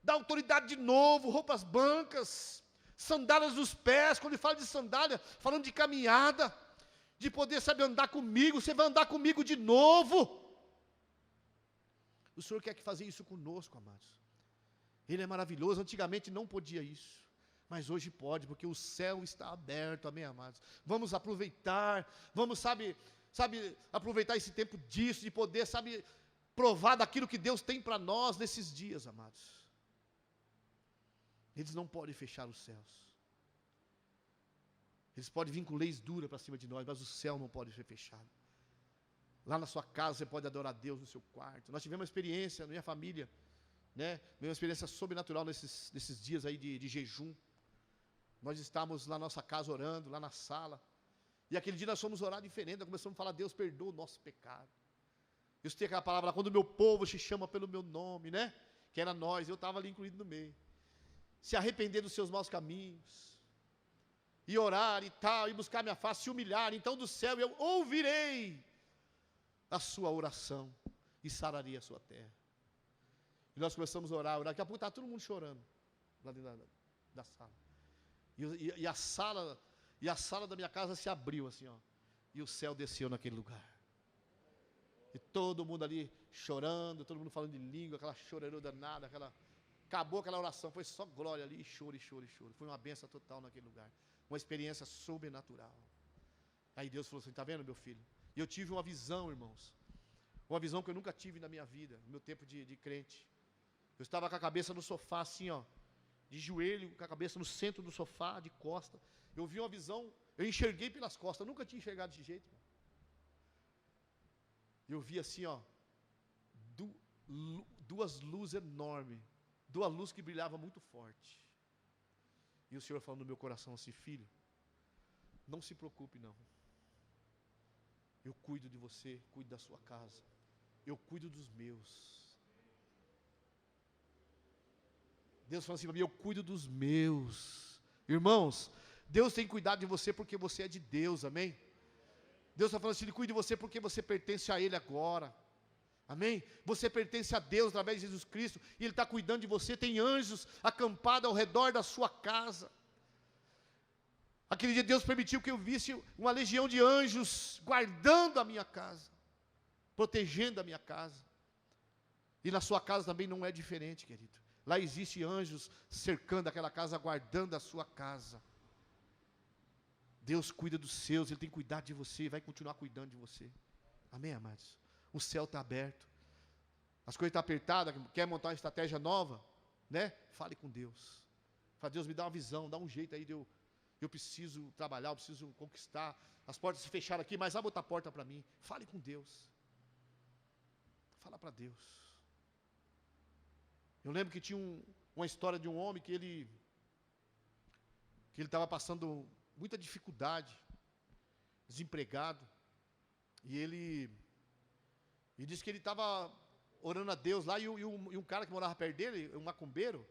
Dá autoridade de novo, roupas brancas, sandálias nos pés, quando ele fala de sandália, falando de caminhada, de poder, saber andar comigo, você vai andar comigo de novo. O Senhor quer fazer isso conosco, amados. Ele é maravilhoso, antigamente não podia isso, mas hoje pode, porque o céu está aberto, amém, amados? Vamos aproveitar, vamos, sabe, aproveitar esse tempo disso, de poder, provar daquilo que Deus tem para nós nesses dias, amados. Eles não podem fechar os céus. Eles podem vir com leis duras para cima de nós, mas o céu não pode ser fechado. Lá na sua casa você pode adorar a Deus no seu quarto. Nós tivemos uma experiência, minha família, uma experiência sobrenatural nesses dias aí de jejum. Nós estávamos lá na nossa casa orando, lá na sala. E aquele dia nós fomos orar diferente, nós começamos a falar, Deus perdoa o nosso pecado. Eu citei aquela palavra lá, quando o meu povo se chama pelo meu nome, que era nós, eu estava ali incluído no meio. Se arrepender dos seus maus caminhos, e orar e tal, e buscar minha face, se humilhar, então do céu eu ouvirei a sua oração, e sararei a sua terra. E nós começamos a orar, daqui a pouco estava todo mundo chorando, lá dentro da sala. E a sala da minha casa se abriu assim, ó. E o céu desceu naquele lugar. E todo mundo ali chorando, todo mundo falando de língua, aquela choradeira danada, acabou aquela oração, foi só glória ali, e choro, e choro, e choro. Foi uma bênção total naquele lugar. Uma experiência sobrenatural. Aí Deus falou assim, está vendo, meu filho? E eu tive uma visão, irmãos. Uma visão que eu nunca tive na minha vida, no meu tempo de crente. Eu estava com a cabeça no sofá, assim, ó, de joelho, com a cabeça no centro do sofá, de costa. Eu vi uma visão, eu enxerguei pelas costas, eu nunca tinha enxergado desse jeito. Eu vi assim, ó, duas luzes enormes, duas luzes que brilhavam muito forte. E o Senhor falando no meu coração assim, filho, não se preocupe não. Eu cuido de você, cuido da sua casa. Eu cuido dos meus. Deus fala assim para mim, eu cuido dos meus. Irmãos, Deus tem cuidado de você porque você é de Deus, amém? Deus está falando assim, Ele cuida de você porque você pertence a Ele agora. Amém? Você pertence a Deus através de Jesus Cristo, e Ele está cuidando de você, tem anjos acampados ao redor da sua casa. Aquele dia Deus permitiu que eu visse uma legião de anjos guardando a minha casa, protegendo a minha casa. E na sua casa também não é diferente, querido. Lá existe anjos cercando aquela casa, guardando a sua casa. Deus cuida dos seus, Ele tem cuidado de você, vai continuar cuidando de você. Amém, amados? O céu está aberto. As coisas estão apertadas, quer montar uma estratégia nova, né? Fale com Deus. Fala, Deus, me dá uma visão, dá um jeito aí de eu preciso trabalhar, eu preciso conquistar. As portas se fecharam aqui, mas abre outra porta para mim. Fale com Deus. Fala para Deus. Eu lembro que tinha uma história de um homem que ele estava passando muita dificuldade, desempregado, e ele disse que ele estava orando a Deus lá, e um cara que morava perto dele, um macumbeiro,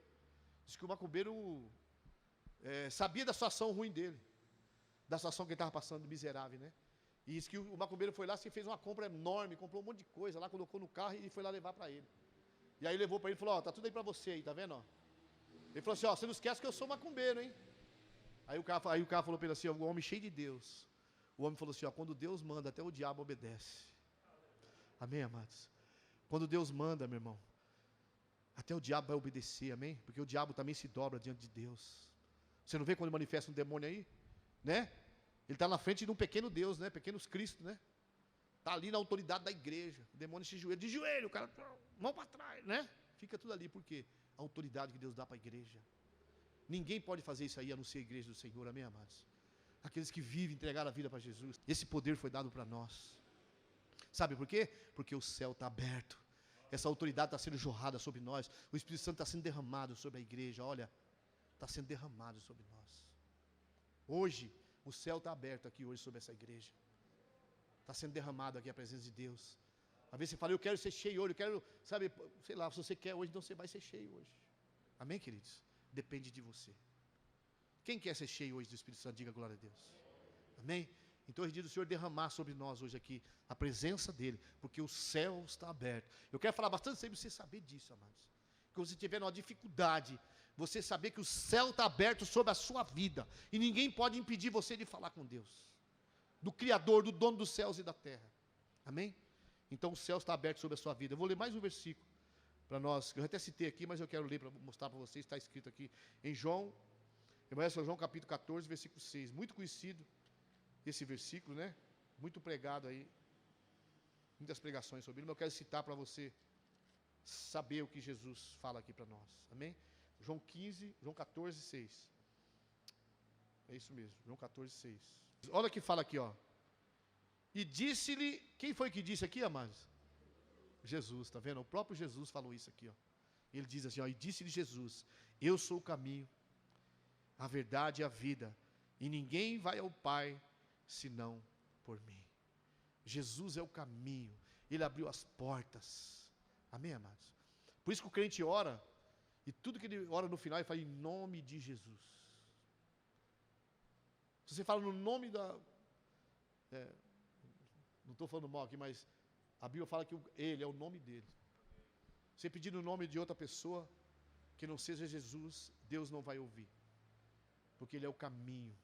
disse que o macumbeiro sabia da situação ruim dele, da situação que ele estava passando, miserável, né? E disse que o macumbeiro foi lá, fez uma compra enorme, comprou um monte de coisa lá, colocou no carro e foi lá levar para ele. E aí levou para ele e falou, ó, tá tudo aí para você aí, tá vendo, ó? Ele falou assim, ó, você não esquece que eu sou macumbeiro, hein? Aí o cara falou para ele assim, ó, um homem cheio de Deus. O homem falou assim, ó, quando Deus manda, até o diabo obedece. Amém, amados? Quando Deus manda, meu irmão, até o diabo vai obedecer, amém? Porque o diabo também se dobra diante de Deus. Você não vê quando manifesta um demônio aí? Né? Ele está na frente de um pequeno Deus, né? Pequenos Cristo, né? Está ali na autoridade da igreja. O demônio se joelha, de joelho, o cara, mão para trás, né? Fica tudo ali, por quê? A autoridade que Deus dá para a igreja. Ninguém pode fazer isso aí, a não ser a igreja do Senhor, amém, amados? Aqueles que vivem, entregaram a vida para Jesus. Esse poder foi dado para nós. Sabe por quê? Porque o céu está aberto. Essa autoridade está sendo jorrada sobre nós. O Espírito Santo está sendo derramado sobre a igreja. Olha, está sendo derramado sobre nós. Hoje, o céu está aberto aqui hoje sobre essa igreja. Está sendo derramado aqui a presença de Deus. Às vezes você fala, eu quero ser cheio hoje, eu quero, sabe, sei lá, se você quer hoje, então você vai ser cheio hoje. Amém, queridos? Depende de você. Quem quer ser cheio hoje do Espírito Santo, diga glória a Deus. Amém? Então, hoje é dia do Senhor derramar sobre nós hoje aqui a presença dEle, porque o céu está aberto. Eu quero falar bastante sobre você saber disso, amados. Que você tiver uma dificuldade, você saber que o céu está aberto sobre a sua vida, e ninguém pode impedir você de falar com Deus, do Criador, do dono dos céus e da terra. Amém? Então o céu está aberto sobre a sua vida. Eu vou ler mais um versículo para nós, que eu até citei aqui, mas eu quero ler para mostrar para vocês, está escrito aqui em João, Evangelho João capítulo 14, versículo 6, muito conhecido esse versículo, né? Muito pregado aí, muitas pregações sobre ele, mas eu quero citar para você saber o que Jesus fala aqui para nós, amém? João 14, 6, é isso mesmo, João 14, 6, olha o que fala aqui, ó, e disse-lhe, quem foi que disse aqui, amados? Jesus, tá vendo? O próprio Jesus falou isso aqui, ó. Ele diz assim, ó, e disse-lhe Jesus, eu sou o caminho, a verdade e a vida, e ninguém vai ao Pai senão por mim. Jesus é o caminho, Ele abriu as portas, amém, amados? Por isso que o crente ora, e tudo que ele ora no final, ele fala em nome de Jesus. Se você fala no nome da, não estou falando mal aqui, mas a Bíblia fala que Ele é o nome dEle. Você pedir no nome de outra pessoa, que não seja Jesus, Deus não vai ouvir, porque Ele é o caminho,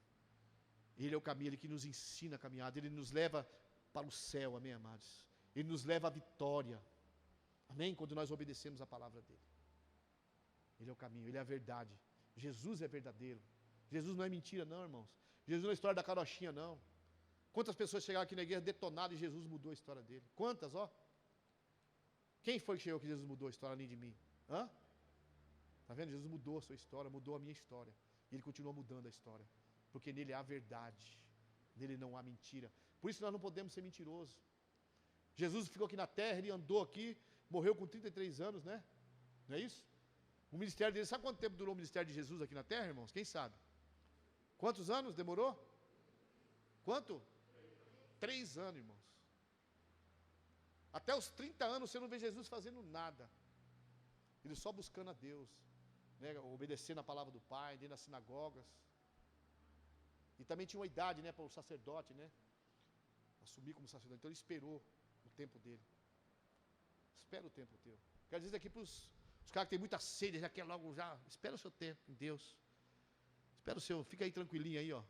Ele é o caminho, Ele que nos ensina a caminhada, Ele nos leva para o céu, amém, amados? Ele nos leva à vitória, amém? Quando nós obedecemos a palavra dEle. Ele é o caminho, Ele é a verdade. Jesus é verdadeiro. Jesus não é mentira não, irmãos. Jesus não é a história da carochinha não. Quantas pessoas chegaram aqui na igreja detonadas e Jesus mudou a história dele? Quantas, ó? Quem foi que chegou que Jesus mudou a história além de mim? Hã? Está vendo? Jesus mudou a sua história, mudou a minha história. E Ele continua mudando a história. Porque nele há verdade. Nele não há mentira. Por isso nós não podemos ser mentirosos. Jesus ficou aqui na terra, Ele andou aqui, morreu com 33 anos, né? Não é isso? O ministério dele, sabe quanto tempo durou o ministério de Jesus aqui na terra, irmãos? Quem sabe? Quantos anos demorou? Quanto? 3 anos, irmãos. Até os 30 anos você não vê Jesus fazendo nada. Ele só buscando a Deus, né? Obedecendo a palavra do Pai, dentro das sinagogas. E também tinha uma idade, né, para o sacerdote, né? Assumir como sacerdote. Então ele esperou o tempo dele. Espera o tempo teu. Quero dizer aqui para os caras que têm muita sede, já quer logo já. Espera o seu tempo em Deus. Espera o seu, fica aí tranquilinho aí, ó.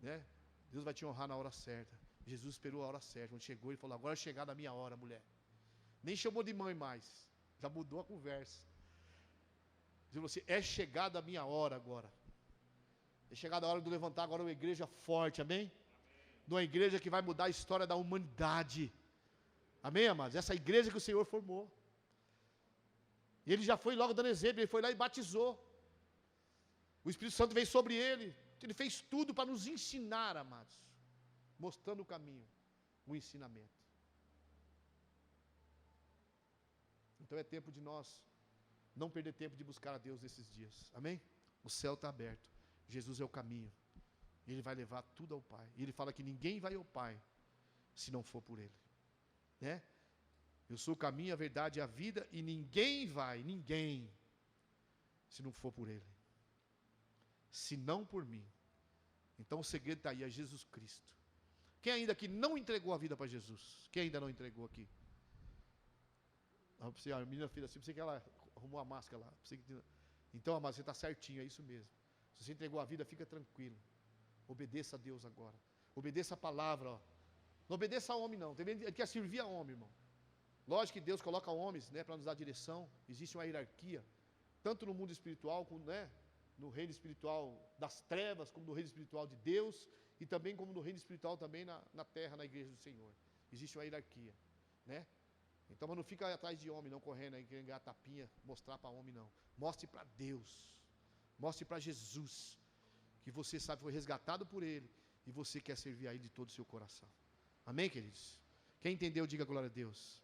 Né? Deus vai te honrar na hora certa. Jesus esperou a hora certa. Quando chegou, Ele falou: agora é chegada a minha hora, mulher. Nem chamou de mãe mais. Já mudou a conversa. Diz você: é chegada a minha hora agora. É chegada a hora de levantar agora uma igreja forte, amém? De uma igreja que vai mudar a história da humanidade. Amém, amados? Essa igreja que o Senhor formou. E Ele já foi logo dando exemplo. Ele foi lá e batizou. O Espírito Santo veio sobre Ele. Ele fez tudo para nos ensinar, amados. Mostrando o caminho, o ensinamento. Então é tempo de nós não perder tempo de buscar a Deus nesses dias. Amém? O céu está aberto. Jesus é o caminho. Ele vai levar tudo ao Pai. E Ele fala que ninguém vai ao Pai se não for por Ele. Né? Eu sou o caminho, a verdade e a vida, e ninguém vai, se não for por Ele. Se não por mim. Então o segredo está aí, é Jesus Cristo. Quem ainda aqui não entregou a vida para Jesus? Quem ainda não entregou aqui? A menina fez assim, pensei que ela arrumou a máscara lá. Então, amado, você está certinho, é isso mesmo. Se você entregou a vida, fica tranquilo. Obedeça a Deus agora. Obedeça a palavra, ó. Não obedeça a homem, não. Ele quer servir a homem, irmão. Lógico que Deus coloca homens, né, para nos dar direção. Existe uma hierarquia, tanto no mundo espiritual, como, né, no reino espiritual das trevas, como no reino espiritual de Deus, e também como no reino espiritual também na terra, na igreja do Senhor. Existe uma hierarquia, né? Então, mas não fica atrás de homem, não correndo aí, querendo ganhar tapinha, mostrar para homem, não. Mostre para Deus. Mostre para Jesus. Que você sabe que foi resgatado por Ele. E você quer servir a Ele de todo o seu coração. Amém, queridos? Quem entendeu, diga glória a Deus.